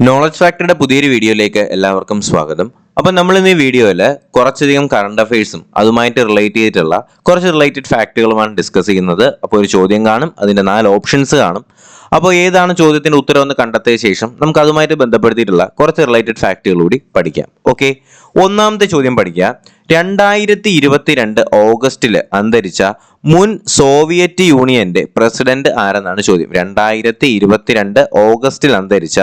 Knowledge ഫാക്ടറിയുടെ പുതിയൊരു വീഡിയോയിലേക്ക് എല്ലാവർക്കും സ്വാഗതം. അപ്പം നമ്മൾ ഇന്ന് ഈ വീഡിയോയിൽ കുറച്ചധികം കറണ്ട് അഫയേഴ്സും അതുമായിട്ട് റിലേറ്റ് ചെയ്തിട്ടുള്ള കുറച്ച് റിലേറ്റഡ് ഫാക്റ്റുകളുമാണ് ഡിസ്കസ് ചെയ്യുന്നത്. അപ്പോൾ ഒരു ചോദ്യം കാണും, അതിൻ്റെ 4 ഓപ്ഷൻസ് കാണും. അപ്പോൾ ഏതാണ് ചോദ്യത്തിൻ്റെ ഉത്തരം എന്ന് കണ്ടെത്തിയ ശേഷം നമുക്ക് അതുമായിട്ട് ബന്ധപ്പെടുത്തിയിട്ടുള്ള കുറച്ച് റിലേറ്റഡ് ഫാക്റ്റുകൾ കൂടി പഠിക്കാം. ഓക്കെ, ഒന്നാമത്തെ ചോദ്യം പഠിക്കുക. 2022 ഓഗസ്റ്റിൽ അന്തരിച്ച മുൻ സോവിയറ്റ് യൂണിയന്റെ പ്രസിഡന്റ് ആരെന്നാണ് ചോദ്യം. 2022 ഓഗസ്റ്റിൽ അന്തരിച്ച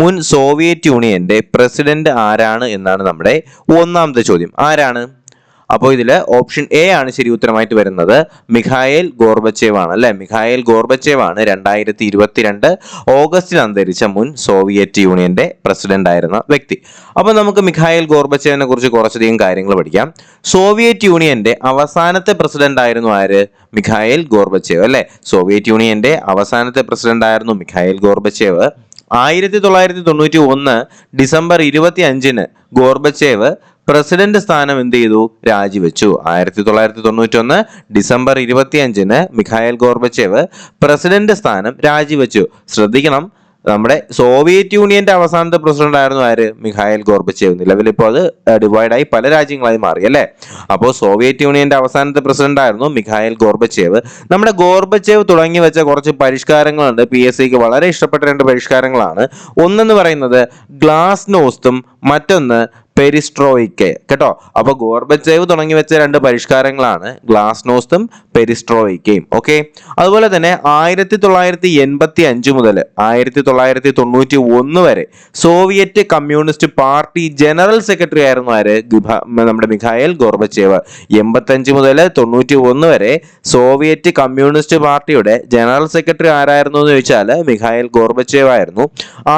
മുൻ സോവിയറ്റ് യൂണിയന്റെ പ്രസിഡന്റ് ആരാണ് എന്നാണ് നമ്മുടെ ഒന്നാമത്തെ ചോദ്യം. ആരാണ്? അപ്പോൾ ഇതിൽ ഓപ്ഷൻ എ ആണ് ശരി ഉത്തരമായിട്ട് വരുന്നത്. മിഖായേൽ ഗോർബച്ചേവ് ആണ് അല്ലെ. മിഖായേൽ ഗോർബച്ചേവ് ആണ് 2022 ഓഗസ്റ്റിൽ അന്തരിച്ച മുൻ സോവിയറ്റ് യൂണിയന്റെ പ്രസിഡന്റ് ആയിരുന്ന വ്യക്തി. അപ്പോൾ നമുക്ക് മിഖായേൽ ഗോർബച്ചേവിനെ കുറിച്ച് കുറച്ചധികം കാര്യങ്ങൾ പഠിക്കാം. സോവിയറ്റ് യൂണിയന്റെ അവസാനത്തെ പ്രസിഡന്റ് ആയിരുന്നു ആര്? മിഖായേൽ ഗോർബച്ചേവ് അല്ലെ. സോവിയറ്റ് യൂണിയന്റെ അവസാനത്തെ പ്രസിഡന്റ് ആയിരുന്നു Mikhail Gorbachev. 1991 December 25 Gorbachev president സ്ഥാനം എന്ത് ചെയ്തു? രാജിവെച്ചു. 1991 ഡിസംബർ 25 മിഖായേൽ ഗോർബച്ചേവ് പ്രസിഡന്റ് സ്ഥാനം രാജിവെച്ചു. ശ്രദ്ധിക്കണം, നമ്മുടെ സോവിയറ്റ് യൂണിയന്റെ അവസാനത്തെ പ്രസിഡന്റ് ആയിരുന്നു ആര്? Mikhail Gorbachev. നിലവിൽ ഇപ്പോൾ അത് ഡിവൈഡായി പല രാജ്യങ്ങളായി മാറി അല്ലേ. അപ്പോൾ സോവിയറ്റ് യൂണിയന്റെ അവസാനത്തെ പ്രസിഡന്റ് ആയിരുന്നു മിഖായേൽ ഗോർബച്ചേവ്. നമ്മുടെ ഗോർബച്ചേവ് തുടങ്ങി വെച്ച കുറച്ച് പരിഷ്കാരങ്ങളുണ്ട്. PSCക്ക് വളരെ ഇഷ്ടപ്പെട്ട 2 പരിഷ്കാരങ്ങളാണ്. ഒന്നെന്ന് പറയുന്നത് ഗ്ലാസ്നോസ്തും മറ്റൊന്ന് പെരിസ്ട്രോയിക്ക് കേട്ടോ. അപ്പൊ ഗോർബച്ചേവ് തുടങ്ങി വെച്ച 2 പരിഷ്കാരങ്ങളാണ് ഗ്ലാസ്നോസ്തും പെരിസ്ട്രോയിക്കയും. ഓക്കെ, അതുപോലെ തന്നെ 1985 മുതൽ 1991 വരെ Soviet communist party general secretary ആയിരുന്നു ആര്? നമ്മുടെ മിഖായേൽ ഗോർബച്ചേവ്. 85 മുതൽ 91 വരെ സോവിയറ്റ് കമ്മ്യൂണിസ്റ്റ് പാർട്ടിയുടെ ജനറൽ സെക്രട്ടറി ആരായിരുന്നു എന്ന് ചോദിച്ചാൽ മിഖായേൽ ഗോർബച്ചേവ് ആയിരുന്നു.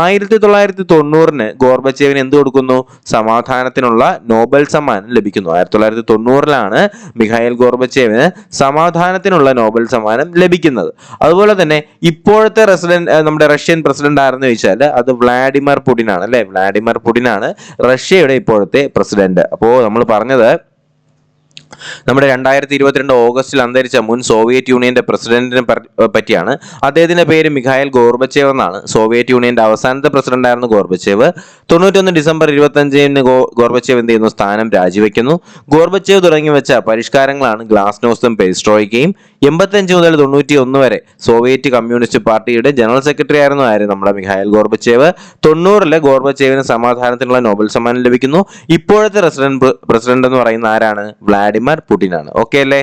1990 ഗോർബച്ചേവിന് എന്ത് കൊടുക്കുന്നു? സമാധാനത്തിനുള്ള നോബൽ സമ്മാനം ലഭിക്കുന്നു. 1990 മിഖായേൽ ഗോർബച്ചേവിന് സമാധാനത്തിനുള്ള നോബൽ സമ്മാനം ലഭിക്കുന്നത്. അതുപോലെ തന്നെ ഇപ്പോഴത്തെ നമ്മുടെ റഷ്യൻ പ്രസിഡന്റ് ആരെന്ന് ചോദിച്ചാൽ അത് വ്ളാഡിമിർ പുടിൻ ആണ് അല്ലെ. വ്ളാഡിമിർ പുടിൻ ആണ് റഷ്യയുടെ ഇപ്പോഴത്തെ പ്രസിഡന്റ്. അപ്പോൾ നമ്മൾ പറഞ്ഞത് നമ്മുടെ 2022 ഓഗസ്റ്റിൽ അന്തരിച്ച മുൻ സോവിയറ്റ് യൂണിയന്റെ പ്രസിഡന്റിനെ പറ്റിയാണ്. അദ്ദേഹത്തിന്റെ പേര് മിഖായേൽ ഗോർബച്ചേവ് എന്നാണ്. സോവിയറ്റ് യൂണിയന്റെ അവസാനത്തെ പ്രസിഡന്റ് ആയിരുന്നു ഗോർബച്ചേവ്. 91 ഡിസംബർ 25 ഗോർബച്ചേവ് എന്ത് ചെയ്യുന്നു? സ്ഥാനം രാജിവെക്കുന്നു. ഗോർബച്ചേവ് തുടങ്ങി വെച്ച പരിഷ്കാരങ്ങളാണ് ഗ്ലാസ്നോസ്തും പെരിസ്ട്രോയിക്കയും. 85 മുതൽ 91 വരെ സോവിയറ്റ് കമ്മ്യൂണിസ്റ്റ് പാർട്ടിയുടെ ജനറൽ സെക്രട്ടറി ആയിരുന്നു ആര്? നമ്മുടെ മിഖായേൽ ഗോർബച്ചേവ്. 90 ഗോർബച്ചേവിന് സമാധാനത്തിനുള്ള നോബൽ സമ്മാനം ലഭിക്കുന്നു. ഇപ്പോഴത്തെ പ്രസിഡന്റ് എന്ന് പറയുന്ന ആരാണ്? വ്ളാഡിമിർ പുടിൻ ആണ്. ഓക്കെ അല്ലേ.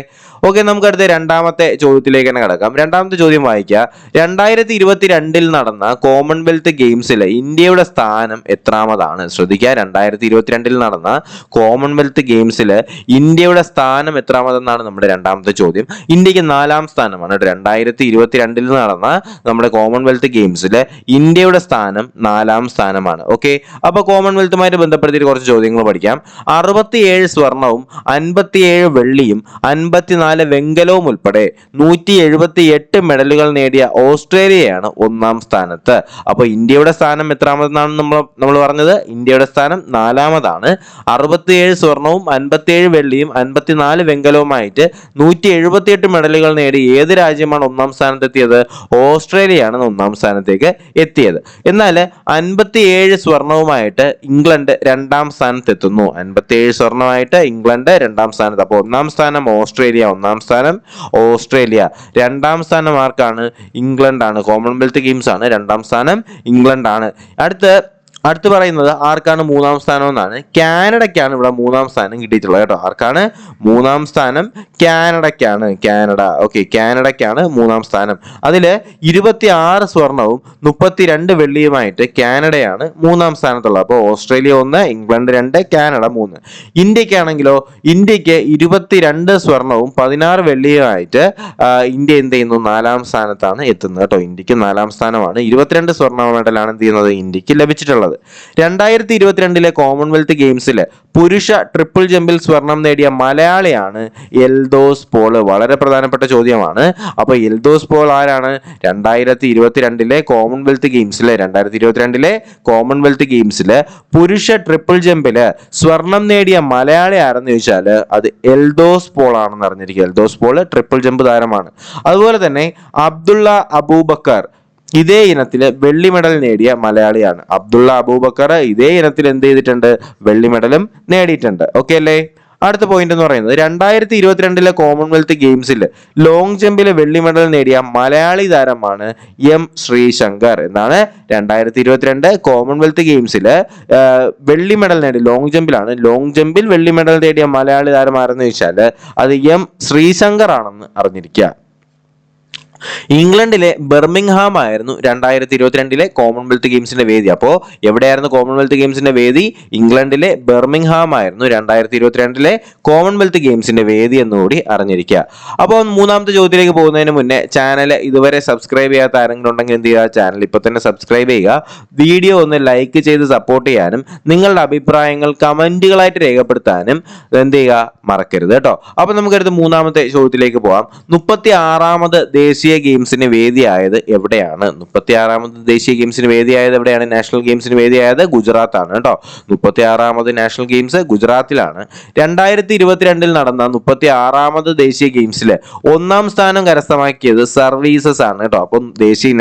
ഓക്കെ, നമുക്ക് അടുത്ത രണ്ടാമത്തെ ചോദ്യത്തിലേക്ക് തന്നെ കിടക്കാം. രണ്ടാമത്തെ ചോദ്യം വായിക്കുക. 2022 നടന്ന കോമൺവെൽത്ത് ഗെയിംസിൽ ഇന്ത്യയുടെ സ്ഥാനം എത്രാമതാണ്? ശ്രദ്ധിക്കുക, 2022 നടന്ന കോമൺവെൽത്ത് ഗെയിംസിൽ ഇന്ത്യയുടെ സ്ഥാനം എത്രാമതെന്നാണ് നമ്മുടെ രണ്ടാമത്തെ ചോദ്യം. ഇന്ത്യക്ക് 4ാം സ്ഥാനമാണ്. 2022 നടന്ന നമ്മുടെ കോമൺവെൽത്ത് ഗെയിംസിൽ ഇന്ത്യയുടെ സ്ഥാനം 4ാം സ്ഥാനമാണ്. ഓക്കെ, അപ്പൊ കോമൺവെൽത്തുമായിട്ട് ബന്ധപ്പെടുത്തിയിട്ട് കുറച്ച് ചോദ്യങ്ങൾ പഠിക്കാം. 67 സ്വർണവും 57 വെള്ളിയും 54 വെങ്കലവും ഉൾപ്പെടെ 178 മെഡലുകൾ നേടിയ ഓസ്ട്രേലിയയാണ് 1ാം സ്ഥാനത്ത്. അപ്പൊ ഇന്ത്യയുടെ സ്ഥാനം എത്രാമതെന്നാണ് നമ്മൾ പറഞ്ഞത്? ഇന്ത്യയുടെ സ്ഥാനം 4ാമതാണ്. 67 സ്വർണവും 57 വെള്ളിയും 54 വെങ്കലവുമായിട്ട് 178 മെഡലുകൾ നേടി ഏത് രാജ്യമാണ് 1ാം സ്ഥാനത്തെത്തിയത്? ഓസ്ട്രേലിയയാണ് 1ാം സ്ഥാനത്തേക്ക് എത്തിയത്. എന്നാൽ 57 സ്വർണവുമായിട്ട് ഇംഗ്ലണ്ട് 2ാം സ്ഥാനത്തെത്തുന്നു. 57 സ്വർണമായിട്ട് ഇംഗ്ലണ്ട് 2ാം സ്ഥാനത്ത്. അപ്പോൾ 1ാം സ്ഥാനം ഓസ്ട്രേലിയ, 1ാം സ്ഥാനം ഓസ്ട്രേലിയ. 2ാം സ്ഥാനം ആർക്കാണ്? ഇംഗ്ലണ്ട് ആണ്. കോമൺവെൽത്ത് ഗെയിംസ് ആണ്. 2ാം സ്ഥാനം ഇംഗ്ലണ്ട് ആണ്. അടുത്ത് പറയുന്നത് ആർക്കാണ് 3ാം സ്ഥാനം എന്നാണ്. കാനഡയ്ക്കാണ് ഇവിടെ 3ാം സ്ഥാനം കിട്ടിയിട്ടുള്ളത് കേട്ടോ. ആർക്കാണ് 3ാം സ്ഥാനം? കാനഡയ്ക്കാണ്. കാനഡ. ഓക്കെ, കാനഡയ്ക്കാണ് 3ാം സ്ഥാനം. അതില് 26 സ്വർണവും 32 വെള്ളിയുമായിട്ട് കാനഡയാണ് 3ാം സ്ഥാനത്തുള്ളത്. അപ്പോൾ ഓസ്ട്രേലിയ 1, ഇംഗ്ലണ്ട് 2, കാനഡ 3. ഇന്ത്യക്കാണെങ്കിലോ, ഇന്ത്യക്ക് 22 സ്വർണവും 16 വെള്ളിയുമായിട്ട് ഇന്ത്യ എന്ത് ചെയ്യുന്നു? 4ാം സ്ഥാനത്താണ് എത്തുന്നത് കേട്ടോ. ഇന്ത്യക്ക് 4ാം സ്ഥാനമാണ്. 22 സ്വർണ്ണ മെഡലാണ് എന്ത് ചെയ്യുന്നത്? ഇന്ത്യക്ക് ലഭിച്ചിട്ടുള്ളത്. 2022 കോമൺവെൽത്ത് ഗെയിംസിൽ പുരുഷ ട്രിപ്പിൾ ജമ്പിൽ സ്വർണം നേടിയ മലയാളിയാണ് എൽദോസ് പോൾ. വളരെ പ്രധാനപ്പെട്ട ചോദ്യമാണ്. അപ്പൊ എൽദോസ് പോൾ ആരാണ്? 2022 കോമൺവെൽത്ത് ഗെയിംസിലെ പുരുഷ ട്രിപ്പിൾ ജമ്പില് സ്വർണം നേടിയ മലയാളി ആരെന്ന് ചോദിച്ചാൽ അത് എൽദോസ് പോൾ ആണെന്ന് അറിഞ്ഞിരിക്കുക. എൽദോസ് പോൾ ട്രിപ്പിൾ ജമ്പ് താരമാണ്. അതുപോലെ തന്നെ അബ്ദുള്ള അബൂബക്കർ ഇതേ ഇനത്തിൽ വെള്ളി മെഡൽ നേടിയ മലയാളിയാണ്. അബ്ദുള്ള അബൂബക്കർ ഇതേ ഇനത്തിൽ എന്ത് ചെയ്തിട്ടുണ്ട്? വെള്ളി മെഡലും നേടിയിട്ടുണ്ട്. ഓക്കെ അല്ലേ? അടുത്ത പോയിന്റ് എന്ന് പറയുന്നത് 2022 കോമൺവെൽത്ത് ഗെയിംസിൽ ലോങ് ജമ്പിൽ വെള്ളി മെഡൽ നേടിയ മലയാളി താരമാണ് എം ശ്രീശങ്കർ എന്നാണ്. 2022 കോമൺവെൽത്ത് ഗെയിംസിൽ വെള്ളി മെഡൽ നേടി, ലോങ് ജമ്പിലാണ്, ലോങ് ജമ്പിൽ വെള്ളി മെഡൽ നേടിയ മലയാളി താരം ആരെന്ന് ചോദിച്ചാൽ അത് എം ശ്രീശങ്കർ ആണെന്ന് അറിഞ്ഞിരിക്കുക. ഇംഗ്ലണ്ടിലെ ബെർമിംഗ്ഹാം ആയിരുന്നു 2022 കോമൺവെൽത്ത് ഗെയിംസിന്റെ വേദി. അപ്പോൾ എവിടെയായിരുന്നു കോമൺവെൽത്ത് ഗെയിംസിന്റെ വേദി? ഇംഗ്ലണ്ടിലെ ബെർമിംഗ്ഹാം ആയിരുന്നു 2022 കോമൺവെൽത്ത് ഗെയിംസിന്റെ വേദി എന്നുകൂടി അറിഞ്ഞിരിക്കുക. അപ്പോൾ മൂന്നാമത്തെ ചോദ്യത്തിലേക്ക് പോകുന്നതിന് മുന്നേ ചാനൽ ഇതുവരെ സബ്സ്ക്രൈബ് ചെയ്യാത്ത ആരെങ്കിലും ഉണ്ടെങ്കിൽ എന്ത് ചെയ്യുക? ചാനൽ ഇപ്പോൾ തന്നെ സബ്സ്ക്രൈബ് ചെയ്യുക. വീഡിയോ ഒന്ന് ലൈക്ക് ചെയ്ത് സപ്പോർട്ട് ചെയ്യാനും നിങ്ങളുടെ അഭിപ്രായങ്ങൾ കമന്റുകളായിട്ട് രേഖപ്പെടുത്താനും എന്ത് ചെയ്യുക? മറക്കരുത് കേട്ടോ. അപ്പൊ നമുക്കടുത്ത് മൂന്നാമത്തെ ചോദ്യത്തിലേക്ക് പോകാം. 36ാമത് ദേശീയ ഗെയിംസിന് വേദിയായത് എവിടെയാണ്? 36ാമത് ദേശീയ ഗെയിംസിന് വേദിയായത് എവിടെയാണ്? നാഷണൽ ഗെയിംസിന് വേദിയായത് ഗുജറാത്ത് ആണ് കേട്ടോ. 36ാമത് നാഷണൽ ഗെയിംസ് ഗുജറാത്തിലാണ്. 2022 നടന്ന 36ാമത് ദേശീയ ഗെയിംസിൽ ഒന്നാം സ്ഥാനം കരസ്ഥമാക്കിയത് സർവീസസ് ആണ് കേട്ടോ. അപ്പം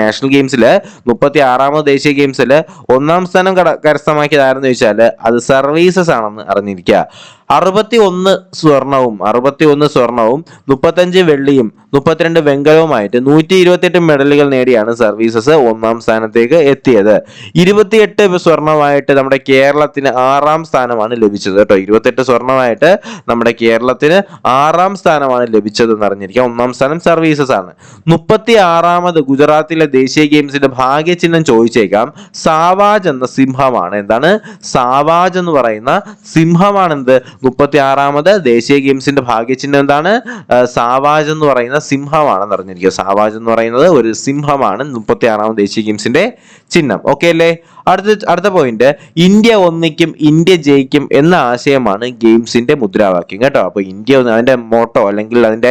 നാഷണൽ ഗെയിംസിൽ 36ാമത് ദേശീയ ഗെയിംസിൽ ഒന്നാം സ്ഥാനം കരസ്ഥമാക്കിയത് ആരെന്ന് ചോദിച്ചാൽ അത് സർവീസസ് ആണെന്ന് അറിഞ്ഞിരിക്കുക. 61 സ്വർണവും 35 വെള്ളിയും 32 വെങ്കലവുമായിട്ട് 128 മെഡലുകൾ നേടിയാണ് സർവീസസ് ഒന്നാം സ്ഥാനത്തേക്ക് എത്തിയത്. 28 സ്വർണമായിട്ട് നമ്മുടെ കേരളത്തിന് 6ാം സ്ഥാനമാണ് ലഭിച്ചത് കേട്ടോ. 28 സ്വർണമായിട്ട് നമ്മുടെ കേരളത്തിന് 6ാം സ്ഥാനമാണ് ലഭിച്ചത് എന്ന് അറിഞ്ഞിരിക്കുക. ഒന്നാം സ്ഥാനം സർവീസസ് ആണ്. 36ാമത് ഗുജറാത്തിലെ ദേശീയ ഗെയിംസിന്റെ ഭാഗ്യചിഹ്നം ചോദിച്ചേക്കാം. സാവാജ് എന്ന സിംഹമാണ്. എന്താണ്? സാവാജ് എന്ന് പറയുന്ന സിംഹമാണ്. എന്ത്? 36ാമത് ദേശീയ ഗെയിംസിന്റെ ഭാഗ്യചിഹ്നം എന്താണ്? സാവാജ് എന്ന് പറയുന്ന സിംഹമാണെന്ന് അറിഞ്ഞിരിക്കുക. സാവാജ് എന്ന് പറയുന്നത് ഒരു സിംഹമാണ് 36ാമത് ദേശീയ ഗെയിംസിന്റെ ചിഹ്നം. ഓക്കെ അല്ലേ? അടുത്ത പോയിന്റ്, ഇന്ത്യ ഒന്നിക്കും ഇന്ത്യ ജയിക്കും എന്ന ആശയമാണ് ഗെയിംസിന്റെ മുദ്രാവാക്യം കേട്ടോ. അപ്പൊ ഇന്ത്യ അതിന്റെ മോട്ടോ അല്ലെങ്കിൽ അതിന്റെ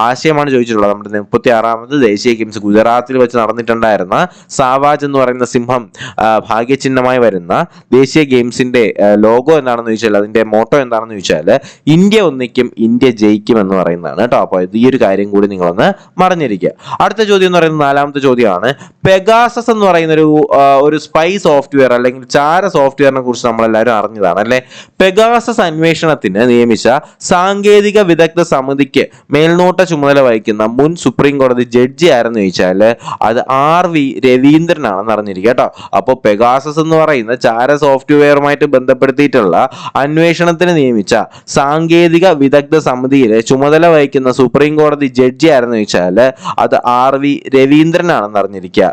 ആശയമാണ് ചോദിച്ചിട്ടുള്ളത്. നമ്മുടെ 36ാമത് ദേശീയ ഗെയിംസ് ഗുജറാത്തിൽ വെച്ച് നടന്നിട്ടുണ്ടായിരുന്ന സാവാജ് എന്ന് പറയുന്ന സിംഹം ഭാഗ്യചിഹ്നമായി വരുന്ന ദേശീയ ഗെയിംസിന്റെ ലോഗോ എന്താണെന്ന് ചോദിച്ചാൽ, അതിന്റെ മോട്ടോ എന്താണെന്ന് ചോദിച്ചാൽ ഇന്ത്യ ഒന്നിക്കും ഇന്ത്യ ജയിക്കും എന്ന് പറയുന്നതാണ് കേട്ടോ. അപ്പൊ ഈ ഒരു കാര്യം കൂടി നിങ്ങളൊന്ന് മറഞ്ഞിരിക്കുക. അടുത്ത ചോദ്യം എന്ന് പറയുന്നത് 4ാമത്തെ ചോദ്യമാണ്. പെഗാസസ് എന്ന് പറയുന്ന ഒരു സ്പൈ സോഫ്റ്റ്വെയർ അല്ലെങ്കിൽ ചാര സോഫ്റ്റ്വെയറിനെ കുറിച്ച് നമ്മളെല്ലാവരും അറിഞ്ഞതാണ് അല്ലെ. പെഗാസസ് അന്വേഷണത്തിന് നിയമിച്ച സാങ്കേതിക വിദഗ്ധ സമിതിക്ക് മേൽനോട്ട ചുമതല വഹിക്കുന്ന മുൻ സുപ്രീം കോടതി ജഡ്ജി ആരെന്ന് ചോദിച്ചാൽ അത് RV രവീന്ദ്രനാണെന്ന് അറിഞ്ഞിരിക്കുക കേട്ടോ. അപ്പോൾ പെഗാസസ് എന്ന് പറയുന്ന ചാര സോഫ്റ്റ്വെയറുമായിട്ട് ബന്ധപ്പെടുത്തിയിട്ടുള്ള അന്വേഷണത്തിന് നിയമിച്ച സാങ്കേതിക വിദഗ്ധ സമിതിയിലെ ചുമതല വഹിക്കുന്ന സുപ്രീം കോടതി ജഡ്ജി ആരെന്ന് ചോദിച്ചാൽ അത് RV രവീന്ദ്രനാണെന്ന് അറിഞ്ഞിരിക്കുക.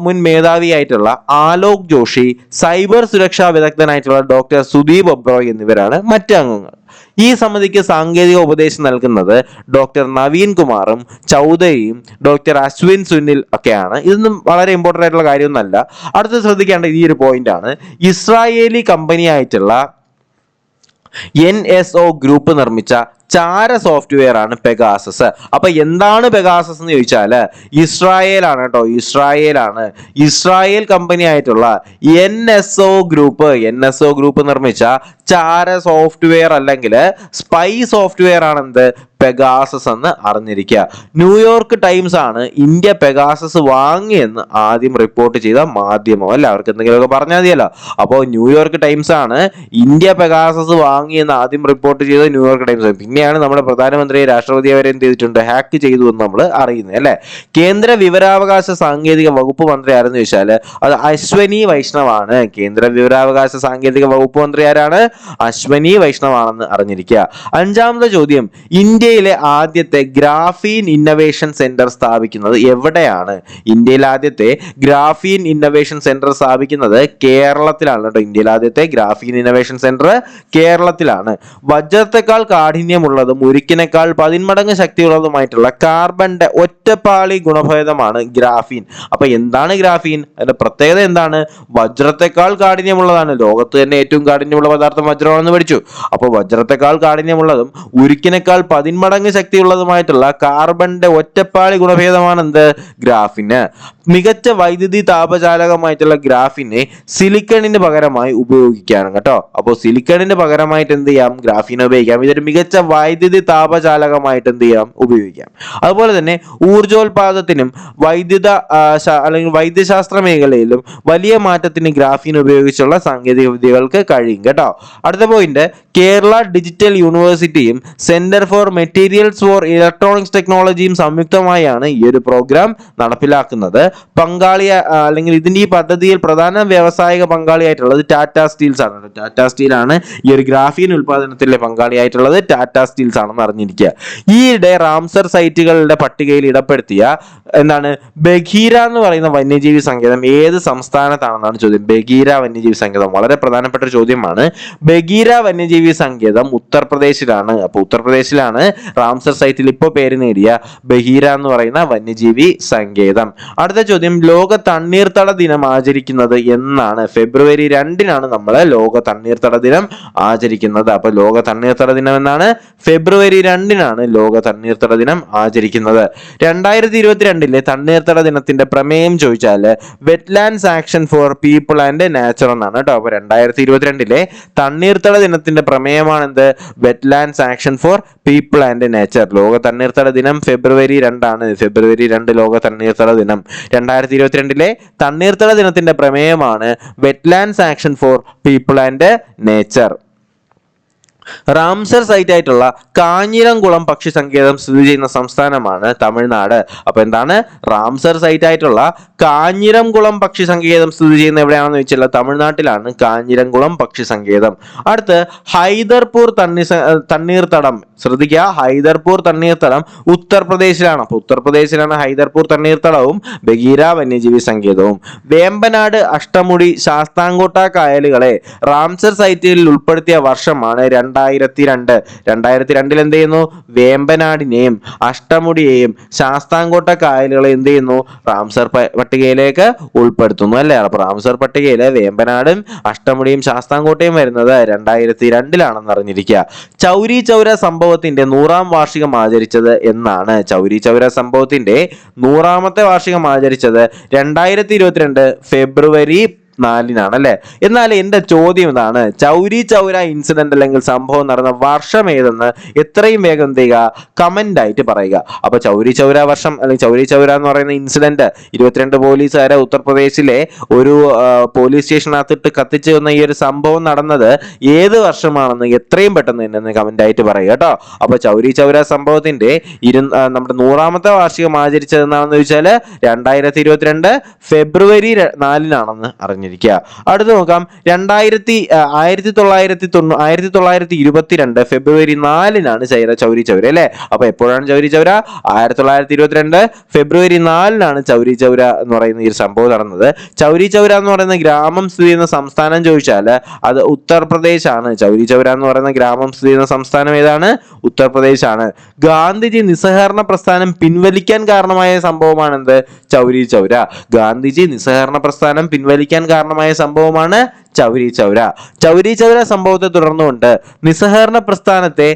മുൻ മേധാവിയായിട്ടുള്ള ആലോക് ജോഷി, സൈബർ സുരക്ഷാ വിദഗ്ധനായിട്ടുള്ള ഡോക്ടർ സുദീപ് ഒബ്രോയ് എന്നിവരാണ് മറ്റ് അംഗങ്ങൾ. ഈ സമിതിക്ക് സാങ്കേതിക ഉപദേശം നൽകുന്നത് ഡോക്ടർ നവീൻ കുമാറും ചൗധരിയും ഡോക്ടർ അശ്വിൻ സുനിൽ ഒക്കെയാണ്. ഇതൊന്നും വളരെ ഇമ്പോർട്ടൻ്റ് ആയിട്ടുള്ള കാര്യമൊന്നുമല്ല. അടുത്ത് ശ്രദ്ധിക്കേണ്ട ഈ ഒരു പോയിന്റ് ആണ്. ഇസ്രായേലി കമ്പനിയായിട്ടുള്ള NSO ഗ്രൂപ്പ് നിർമ്മിച്ച ചാര സോഫ്റ്റ്വെയർ ആണ് പെഗാസസ്. അപ്പൊ എന്താണ് പെഗാസസ് എന്ന് ചോദിച്ചാൽ ഇസ്രായേൽ ആണ് കേട്ടോ. ഇസ്രായേൽ കമ്പനി ആയിട്ടുള്ള NSO ഗ്രൂപ്പ് നിർമ്മിച്ച ചാര സോഫ്റ്റ്വെയർ അല്ലെങ്കിൽ സ്പൈ സോഫ്റ്റ്വെയർ ആണ് എന്ത്? പെഗാസസ് എന്ന് അറിഞ്ഞിരിക്കുക. ന്യൂയോർക്ക് ടൈംസ് ആണ് ഇന്ത്യ പെഗാസസ് വാങ്ങിയെന്ന് ആദ്യം റിപ്പോർട്ട് ചെയ്ത മാധ്യമം അല്ല. അവർക്ക് എന്തെങ്കിലുമൊക്കെ പറഞ്ഞാൽ മതിയല്ലോ. അപ്പോൾ ന്യൂയോർക്ക് ടൈംസ് ആണ് ഇന്ത്യ പെഗാസസ് വാങ്ങിയെന്ന് ആദ്യം റിപ്പോർട്ട് ചെയ്ത ന്യൂയോർക്ക് ടൈംസ്. പിന്നെയാണ് നമ്മുടെ പ്രധാനമന്ത്രി രാഷ്ട്രപതി അവരെ എന്ത് ചെയ്തിട്ടുണ്ട്? ഹാക്ക് ചെയ്തു എന്ന് നമ്മൾ അറിയുന്നത് അല്ലെ. കേന്ദ്ര വിവരാവകാശ സാങ്കേതിക വകുപ്പ് മന്ത്രി ആരെന്ന് ചോദിച്ചാൽ അത് അശ്വനി വൈഷ്ണവാണ്. കേന്ദ്ര വിവരാവകാശ സാങ്കേതിക വകുപ്പ് മന്ത്രി ആരാണ്? അശ്വനി വൈഷ്ണവാണെന്ന് അറിഞ്ഞിരിക്കുക. 5ാമത്തെ ചോദ്യം, ഇന്ത്യയിലെ ആദ്യത്തെ ഗ്രാഫീൻ ഇന്നവേഷൻ സെന്റർ സ്ഥാപിക്കുന്നത് എവിടെയാണ്? ഇന്ത്യയിലെ ആദ്യത്തെ ഗ്രാഫീൻ ഇന്നവേഷൻ സെന്റർ സ്ഥാപിക്കുന്നത് കേരളത്തിലാണ് കേട്ടോ. ഇന്ത്യയിലെ ആദ്യത്തെ ഗ്രാഫീൻ ഇന്നവേഷൻ സെന്റർ കേരളത്തിലാണ്. വജ്രത്തെക്കാൾ കാഠിന്യമുള്ളതും ഉരുക്കിനേക്കാൾ 10 മടങ്ങ് ശക്തിയുള്ളതുമായിട്ടുള്ള കാർബണിന്റെ ഒറ്റപ്പാളി ഗുണഭേദമാണ് ഗ്രാഫീൻ. അപ്പൊ എന്താണ് ഗ്രാഫീൻ? അതിന്റെ പ്രത്യേകത എന്താണ്? വജ്രത്തെക്കാൾ കാഠിന്യമുള്ളതാണ്. ലോകത്ത് തന്നെ ഏറ്റവും കാഠിന്യമുള്ള പദാർത്ഥം വജ്രമാണെന്ന് പഠിച്ചു. അപ്പോൾ വജ്രത്തെക്കാൾ കാഠിന്യമുള്ളതും ഉരുക്കിനേക്കാൾ 10 മടങ്ങ് ശക്തിയുള്ളതുമായിട്ടുള്ള കാർബണിന്റെ ഒറ്റപ്പാളി ഗുണഭേദമാണ് എന്ത്? ഗ്രാഫിന്. മികച്ച വൈദ്യുതി താപചാലകമായിട്ടുള്ള ഗ്രാഫിനെ സിലിക്കണിന് പകരമായി ഉപയോഗിക്കുകയാണ് കേട്ടോ. അപ്പോൾ സിലിക്കണിന് പകരമായിട്ട് എന്ത് ചെയ്യാം? ഗ്രാഫീൻ ഉപയോഗിക്കാം. ഇതൊരു മികച്ച വൈദ്യുതി താപചാലകമായിട്ട് എന്ത് ചെയ്യാം, ഉപയോഗിക്കാം. അതുപോലെ തന്നെ ഊർജോൽപാദനത്തിനും അല്ലെങ്കിൽ വൈദ്യശാസ്ത്ര മേഖലയിലും വലിയ മാറ്റത്തിന് ഗ്രാഫീൻ ഉപയോഗിച്ചുള്ള സാങ്കേതിക വിദ്യകൾക്ക് കഴിയും കേട്ടോ. അടുത്ത പോയിന്റ്, കേരള ഡിജിറ്റൽ യൂണിവേഴ്സിറ്റിയും centre for materials for electronics ടെക്നോളജിയും സംയുക്തമായാണ് ഈ ഒരു പ്രോഗ്രാം നടപ്പിലാക്കുന്നത്. അല്ലെങ്കിൽ ഇതിന്റെ ഈ പദ്ധതിയിൽ പ്രധാന വ്യാവസായിക പങ്കാളിയായിട്ടുള്ളത് ടാറ്റ സ്റ്റീൽസ് ആണ്. ടാറ്റ സ്റ്റീൽ ആണ് ഈ ഒരു ഗ്രാഫീൻ ഉൽപാദനത്തിലെ പങ്കാളിയായിട്ടുള്ളത്, ടാറ്റ സ്റ്റീൽസ് ആണെന്ന് അറിഞ്ഞിരിക്കുക. ഈയിടെ റാംസർ സൈറ്റുകളുടെ പട്ടികയിൽ ഇടപ്പെടുത്തിയ ബഗീര എന്ന് പറയുന്ന വന്യജീവി സങ്കേതം ഏത് സംസ്ഥാനത്താണെന്നാണ് ചോദ്യം. ബഗീര വന്യജീവി സങ്കേതം വളരെ പ്രധാനപ്പെട്ട ഒരു ചോദ്യമാണ്. ബഗീര വന്യജീവി സങ്കേതം ഉത്തർപ്രദേശിലാണ്. അപ്പോൾ ഉത്തർപ്രദേശിലാണ് റാംസർ സൈറ്റിൽ ഇപ്പോൾ പേര് നേടിയ ബഗീര എന്ന് പറയുന്ന വന്യജീവി സങ്കേതം. അടുത്ത ചോദ്യം, ലോക തണ്ണീർത്തട ദിനം ആചരിക്കുന്നത് എന്നാണ്? ഫെബ്രുവരി 2-നാണ് നമ്മൾ ലോക തണ്ണീർത്തട ദിനം ആചരിക്കുന്നത്. അപ്പൊ ലോക തണ്ണീർത്തട ദിനം എന്നാണ്? ഫെബ്രുവരി 2-നാണ് ലോക തണ്ണീർത്തട ദിനം ആചരിക്കുന്നത്. 2022 തണ്ണീർത്തട ദിനത്തിന്റെ പ്രമേയം ചോദിച്ചാൽ wetlands action for people and nature എന്നാണ് കേട്ടോ. അപ്പൊ 2022 തണ്ണീർത്തട ദിനത്തിന്റെ പ്രമേയമാണ് എന്ത്? Wetlands action for people and nature. ലോക തണ്ണീർത്തട ദിനം ഫെബ്രുവരി 2-ആണ്. ഫെബ്രുവരി 2 ലോക തണ്ണീർത്തട ദിനം. 2022 തണ്ണീർത്തട ദിനത്തിന്റെ പ്രമേയമാണ് wetlands action for people and nature. Ramsar site ആയിട്ടുള്ള കാഞ്ഞിരംകുളം പക്ഷി സങ്കേതം സ്ഥിതി ചെയ്യുന്ന സംസ്ഥാനമാണ് തമിഴ്നാട്. അപ്പൊ എന്താണ്? റാംസർ സൈറ്റ് ആയിട്ടുള്ള കാഞ്ഞിരംകുളം പക്ഷി സങ്കേതം സ്ഥിതി ചെയ്യുന്ന എവിടെയാണെന്ന് വെച്ചാൽ തമിഴ്നാട്ടിലാണ് കാഞ്ഞിരംകുളം പക്ഷി സങ്കേതം. അടുത്ത് ഹൈദർപൂർ തണ്ണീർത്തടം. ശ്രദ്ധിക്കുക, ഹൈദർപൂർ തണ്ണീർത്തടം ഉത്തർപ്രദേശിലാണ്. അപ്പൊ ഉത്തർപ്രദേശിലാണ് ഹൈദർപൂർ തണ്ണീർത്തടവും ബഗീര വന്യജീവി സങ്കേതവും. വേമ്പനാട്, അഷ്ടമുടി, ശാസ്താംകോട്ട കായലുകളെ റാംസർ സൈറ്റിൽ ഉൾപ്പെടുത്തിയ വർഷമാണ് 2002. 2002 എന്ത് ചെയ്യുന്നു? വേമ്പനാടിനെയും അഷ്ടമുടിയെയും ശാസ്താംകോട്ട കായലുകളെ എന്ത് ചെയ്യുന്നു? റാംസർ പട്ടികയിലേക്ക് ഉൾപ്പെടുത്തുന്നു അല്ലേ? അപ്പൊ റാംസർ പട്ടികയിലെ വേമ്പനാടും അഷ്ടമുടിയും ശാസ്താംകോട്ടയും വരുന്നത് 2002-ലാണെന്ന് അറിഞ്ഞിരിക്കുക. ചൗരി ചൗര സംഭവത്തിന്റെ 100-ാം വാർഷികം ആചരിച്ചത് എന്നാണ്? ചൗരി ചൗര സംഭവത്തിന്റെ 100-ാമത്തെ വാർഷികം ആചരിച്ചത് 2022 ഫെബ്രുവരി 4-നാണ് അല്ലെ? എന്നാൽ എന്റെ ചോദ്യം ഇതാണ്, ചൗരി ചൗര ഇൻസിഡന്റ് അല്ലെങ്കിൽ സംഭവം നടന്ന വർഷം ഏതെന്ന് എത്രയും വേഗം എന്ത് ചെയ്യുക? കമന്റ് ആയിട്ട് പറയുക. അപ്പൊ ചൗരി ചൗര വർഷം അല്ലെങ്കിൽ ചൗരി ചൗര എന്ന് പറയുന്ന ഇൻസിഡന്റ് 22 പോലീസുകാരെ ഉത്തർപ്രദേശിലെ ഒരു പോലീസ് സ്റ്റേഷനകത്തിട്ട് കത്തിച്ചു വന്ന ഈ ഒരു സംഭവം നടന്നത് ഏത് വർഷമാണെന്ന് എത്രയും പെട്ടെന്ന് തന്നെ കമന്റ് ആയിട്ട് പറയുക കേട്ടോ. അപ്പൊ ചൗരി ചൗര സംഭവത്തിന്റെ നമ്മുടെ 100-ാമത്തെ വാർഷികം ആചരിച്ചത് എന്നാണെന്ന് ചോദിച്ചാൽ 2022 ഫെബ്രുവരി 4-നാണെന്ന് അറിഞ്ഞിരിക്കുക. അടുത്ത് നോക്കാം, 1922 ഫെബ്രുവരി 4-നാണ് ചൗരി ചൗര അല്ലെ? അപ്പൊ എപ്പോഴാണ് ചൗരി ചൗര? 1922 ഫെബ്രുവരി 4-നാണ് ചൗരി ചൗര എന്ന് പറയുന്ന ഈ ഒരു സംഭവം നടന്നത്. ചൗരി ചൗര എന്ന് പറയുന്ന ഗ്രാമം സ്ഥിതി ചെയ്യുന്ന സംസ്ഥാനം ചോദിച്ചാൽ അത് ഉത്തർപ്രദേശ് ആണ്. ചൗരി ചൗര എന്ന് പറയുന്ന ഗ്രാമം സ്ഥിതി ചെയ്യുന്ന സംസ്ഥാനം ഏതാണ്? ഉത്തർപ്രദേശ് ആണ്. ഗാന്ധിജി നിസ്സഹകരണ പ്രസ്ഥാനം പിൻവലിക്കാൻ കാരണമായ സംഭവമാണ് എന്ത്? ചൗരി ചൗര. ഗാന്ധിജി നിസ്സഹകരണ പ്രസ്ഥാനം പിൻവലിക്കാൻ കാരണമായ സംഭവമാണ് ചൗരി ചൗര. ചൗരി ചൗര സംഭവത്തെ തുടർന്നുകൊണ്ട് നിസ്സഹകരണ പ്രസ്ഥാനത്തെ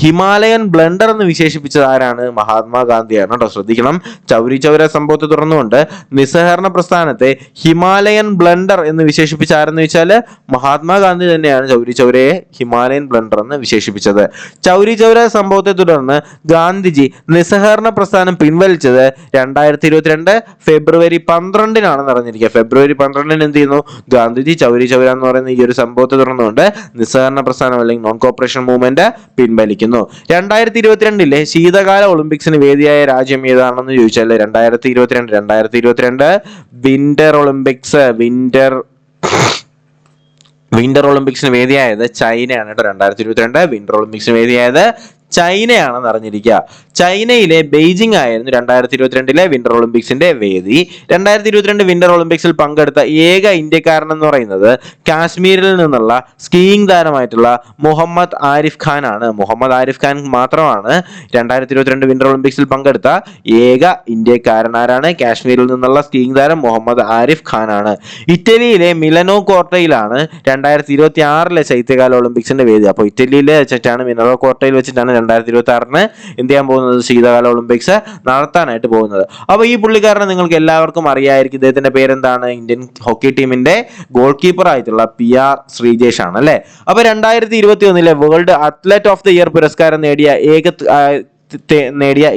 ഹിമാലയൻ ബ്ലണ്ടർ എന്ന് വിശേഷിപ്പിച്ചത് ആരാണ്? മഹാത്മാഗാന്ധിയാണ് കേട്ടോ. ശ്രദ്ധിക്കണം, ചൗരി ചൗര സംഭവത്തെ തുടർന്നുകൊണ്ട് നിസ്സഹകരണ പ്രസ്ഥാനത്തെ ഹിമാലയൻ ബ്ലണ്ടർ എന്ന് വിശേഷിപ്പിച്ച ആരെന്ന് വെച്ചാൽ മഹാത്മാഗാന്ധി തന്നെയാണ് ചൗരി ചൗരയെ ഹിമാലയൻ ബ്ലണ്ടർ എന്ന് വിശേഷിപ്പിച്ചത്. ചൗരി ചൗര സംഭവത്തെ തുടർന്ന് ഗാന്ധിജി നിസ്സഹകരണ പ്രസ്ഥാനം പിൻവലിച്ചത് 2022 ഫെബ്രുവരി 12-നാണെന്ന് അറിഞ്ഞിരിക്കുക. ഫെബ്രുവരി 12-ന് എന്ത് ചെയ്യുന്നു? ഗാന്ധിജി ചൗരി ചൗര എന്ന് പറയുന്ന ഈ ഒരു സംഭവത്തെ തുടർന്നുകൊണ്ട് നിസ്സഹകരണ പ്രസ്ഥാനം അല്ലെങ്കിൽ നോൺ കോപ്പറേഷൻ മൂവ്മെന്റ് പിൻവലിക്കുന്നു. 2022 ശീതകാല ഒളിമ്പിക്സിന് വേദിയായ രാജ്യം ഏതാണെന്ന് ചോദിച്ചാൽ 2022 വിന്റർ ഒളിമ്പിക്സ് വിന്റർ ഒളിമ്പിക്സിന് വേദിയായത് ചൈനയാണ് കേട്ടോ. 2022 വിന്റർ ഒളിമ്പിക്സിന് വേദിയായത് ചൈനയാണെന്ന് അറിഞ്ഞിരിക്കുക. ചൈനയിലെ ബെയ്ജിംഗ് ആയിരുന്നു 2022 വിന്റർ ഒളിമ്പിക്സിന്റെ വേദി. 2022 വിന്റർ ഒളിമ്പിക്സിൽ പങ്കെടുത്ത ഏക ഇന്ത്യക്കാരൻ എന്ന് പറയുന്നത് കാശ്മീരിൽ നിന്നുള്ള സ്കീയിങ് താരമായിട്ടുള്ള മുഹമ്മദ് ആരിഫ് ഖാൻ ആണ്. മുഹമ്മദ് ആരിഫ് ഖാൻ മാത്രമാണ് 2022 വിന്റർ ഒളിമ്പിക്സിൽ പങ്കെടുത്ത ഏക ഇന്ത്യക്കാരൻ. ആരാണ്? കാശ്മീരിൽ നിന്നുള്ള സ്കീയിങ് താരം മുഹമ്മദ് ആരിഫ് ഖാൻ ആണ്. ഇറ്റലിയിലെ മിലനോ കോർട്ടയിലാണ് 2026 ശൈത്യകാല ഒളിമ്പിക്സിന്റെ വേദി. അപ്പോൾ ഇറ്റലിയിലെ വെച്ചിട്ടാണ്, മിലനോ കോർട്ടയിൽ വെച്ചിട്ടാണ് 2026 എന്ത് ചെയ്യാൻ പോകുന്നത്, ശീതകാല ഒളിമ്പിക്സ് നടത്താനായിട്ട് പോകുന്നത്. അപ്പോൾ ഈ പുള്ളിക്കാരനെ നിങ്ങൾക്ക് എല്ലാവർക്കും അറിയായിരിക്കും. ഇദ്ദേഹത്തിന്റെ പേരെന്താണ്? ഇന്ത്യൻ ഹോക്കി ടീമിന്റെ ഗോൾ കീപ്പർ ആയിട്ടുള്ള PR ശ്രീജേഷ് ആണ് അല്ലെ. അപ്പൊ 2021 world athlete of the year പുരസ്കാരം നേടിയ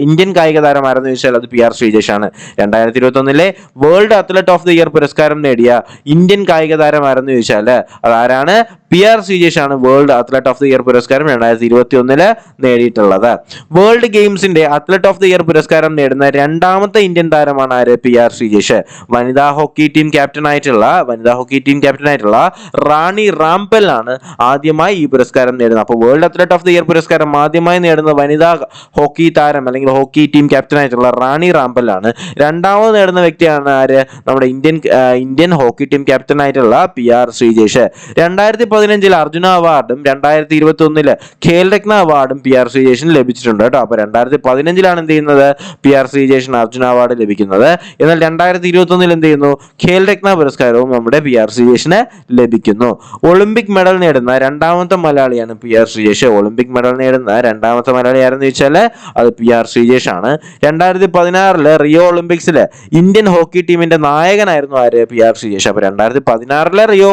ഇന്ത്യൻ കായിക താരമാരെന്ന് ചോദിച്ചാൽ അത് PR ശ്രീജേഷ് ആണ്. 2021 world athlete of the year പുരസ്കാരം നേടിയ ഇന്ത്യൻ കായിക താരമാരെന്ന് ചോദിച്ചാൽ അതാരാണ്? PR ശ്രീജേഷ് ആണ് world athlete of the year പുരസ്കാരം 2021 നേടിയിട്ടുള്ളത്. വേൾഡ് ഗെയിംസിന്റെ അത്ലറ്റ് ഓഫ് ദി ഇയർ പുരസ്കാരം നേടുന്ന രണ്ടാമത്തെ ഇന്ത്യൻ താരമാണ് ആര്? PR ശ്രീജേഷ്. വനിതാ ഹോക്കി ടീം ക്യാപ്റ്റൻ ആയിട്ടുള്ള റാണി റാംപെൽ ആണ് ആദ്യമായി ഈ പുരസ്കാരം നേടുന്നത്. അപ്പോൾ world athlete of the year പുരസ്കാരം ആദ്യമായി നേടുന്ന വനിതാ ഹോക്കി താരം അല്ലെങ്കിൽ ഹോക്കി ടീം ക്യാപ്റ്റൻ ആയിട്ടുള്ള റാണി റാംപെൽ ആണ്. രണ്ടാമത് നേടുന്ന വ്യക്തിയാണ് ആര്? നമ്മുടെ ഇന്ത്യൻ ഹോക്കി ടീം ക്യാപ്റ്റൻ ആയിട്ടുള്ള PR ശ്രീജേഷ്. 2015 അർജുന അവാർഡും 2021 ഖേൽരത്ന അവാർഡും PR ശ്രീജേഷിന് ലഭിച്ചിട്ടുണ്ട് കേട്ടോ. അപ്പൊ 2015 എന്ത് ചെയ്യുന്നത്? PR ശ്രീജേഷിന് അർജുന അവാർഡ് ലഭിക്കുന്നത്. എന്നാൽ 2021 എന്ത് ചെയ്യുന്നു? ഖേൽരത്ന പുരസ്കാരവും നമ്മുടെ PR ശ്രീജേഷിന് ലഭിക്കുന്നു. ഒളിമ്പിക് മെഡൽ നേടുന്ന രണ്ടാമത്തെ മലയാളിയാണ് PR ശ്രീജേഷ്. ഒളിമ്പിക് മെഡൽ നേടുന്ന രണ്ടാമത്തെ മലയാളി ആരെന്ന് ചോദിച്ചാൽ അത് PR ശ്രീജേഷ് ആണ്. 2016 റിയോ ഒളിമ്പിക്സിൽ ഇന്ത്യൻ ഹോക്കി ടീമിന്റെ നായകനായിരുന്നു ആര്? PR ശ്രീജേഷ്. അപ്പൊ 2016 റിയോ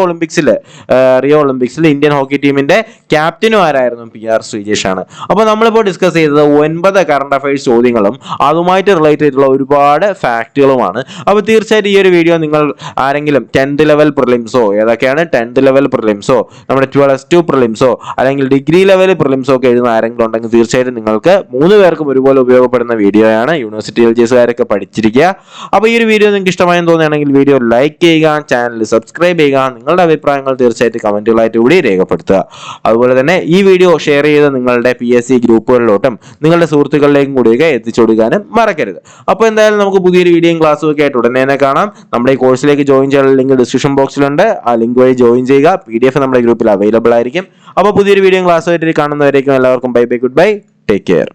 ഒളിമ്പിക്സിൽ ഇന്ത്യൻ ഹോക്കി ടീമിന്റെ ക്യാപ്റ്റനും ആരായിരുന്നു? PR ശ്രീജേഷ് ആണ്. അപ്പോൾ നമ്മളിപ്പോൾ ഡിസ്കസ് ചെയ്തത് 9 കറണ്ട് അഫയേഴ്സ് ചോദ്യങ്ങളും അതുമായിട്ട് റിലേറ്റ് ചെയ്തിട്ടുള്ള ഒരുപാട് ഫാക്റ്റുകളുമാണ്. അപ്പോൾ തീർച്ചയായിട്ടും ഈ ഒരു വീഡിയോ നിങ്ങൾ ആരെങ്കിലും 10th ലെവൽ പ്രിലിംസോ, ഏതൊക്കെയാണ് 10th ലെവൽ പ്രിലിംസോ, നമ്മുടെ +2 പ്രിലിംസോ അല്ലെങ്കിൽ ഡിഗ്രി ലെവൽ പ്രിലിംസോ ഒക്കെ എഴുതുന്ന ആരെങ്കിലും ഉണ്ടെങ്കിൽ തീർച്ചയായിട്ടും നിങ്ങൾക്ക് 3 പേർക്കും ഒരുപോലെ ഉപയോഗപ്പെടുന്ന വീഡിയോയാണ്. യൂണിവേഴ്സിറ്റി LGSകാരൊക്കെ പഠിച്ചിരിക്കുക. അപ്പോൾ ഈ ഒരു വീഡിയോ നിങ്ങൾക്ക് ഇഷ്ടമായെന്ന് തോന്നുകയാണെങ്കിൽ വീഡിയോ ലൈക്ക് ചെയ്യുക, ചാനൽ സബ്സ്ക്രൈബ് ചെയ്യുക, നിങ്ങളുടെ അഭിപ്രായങ്ങൾ തീർച്ചയായിട്ടും കമന്റുകളായിട്ട് കൂടി രേഖപ്പെടുത്തുക. അതുപോലെ തന്നെ ഈ വീഡിയോ ഷെയർ ചെയ്ത് നിങ്ങളുടെ PSC ഗ്രൂപ്പുകളിലോട്ടും നിങ്ങളുടെ സുഹൃത്തുക്കളിലേക്കും കൂടിയൊക്കെ എത്തിച്ചു കൊടുക്കാനും മറക്കരുത്. അപ്പോൾ എന്തായാലും നമുക്ക് പുതിയൊരു വീഡിയോയും ക്ലാസ്സും ഒക്കെ ആയിട്ട് ഉടനെ തന്നെ കാണാം. നമ്മുടെ ഈ കോഴ്സിലേക്ക് ജോയിൻ ചെയ്യാനുള്ള ലിങ്ക് ഡിസ്ക്രിപ്ഷൻ ബോക്സിലുണ്ട്. ആ ലിങ്ക് വഴി ജോയിൻ ചെയ്യുക. PDF നമ്മുടെ ഗ്രൂപ്പിൽ അവൈലബിൾ ആയിരിക്കും. അപ്പോൾ പുതിയൊരു വീഡിയോയും ക്ലാസ്സും ആയിട്ട് കാണുന്നവരേക്കും എല്ലാവർക്കും bye bye, good bye, take care.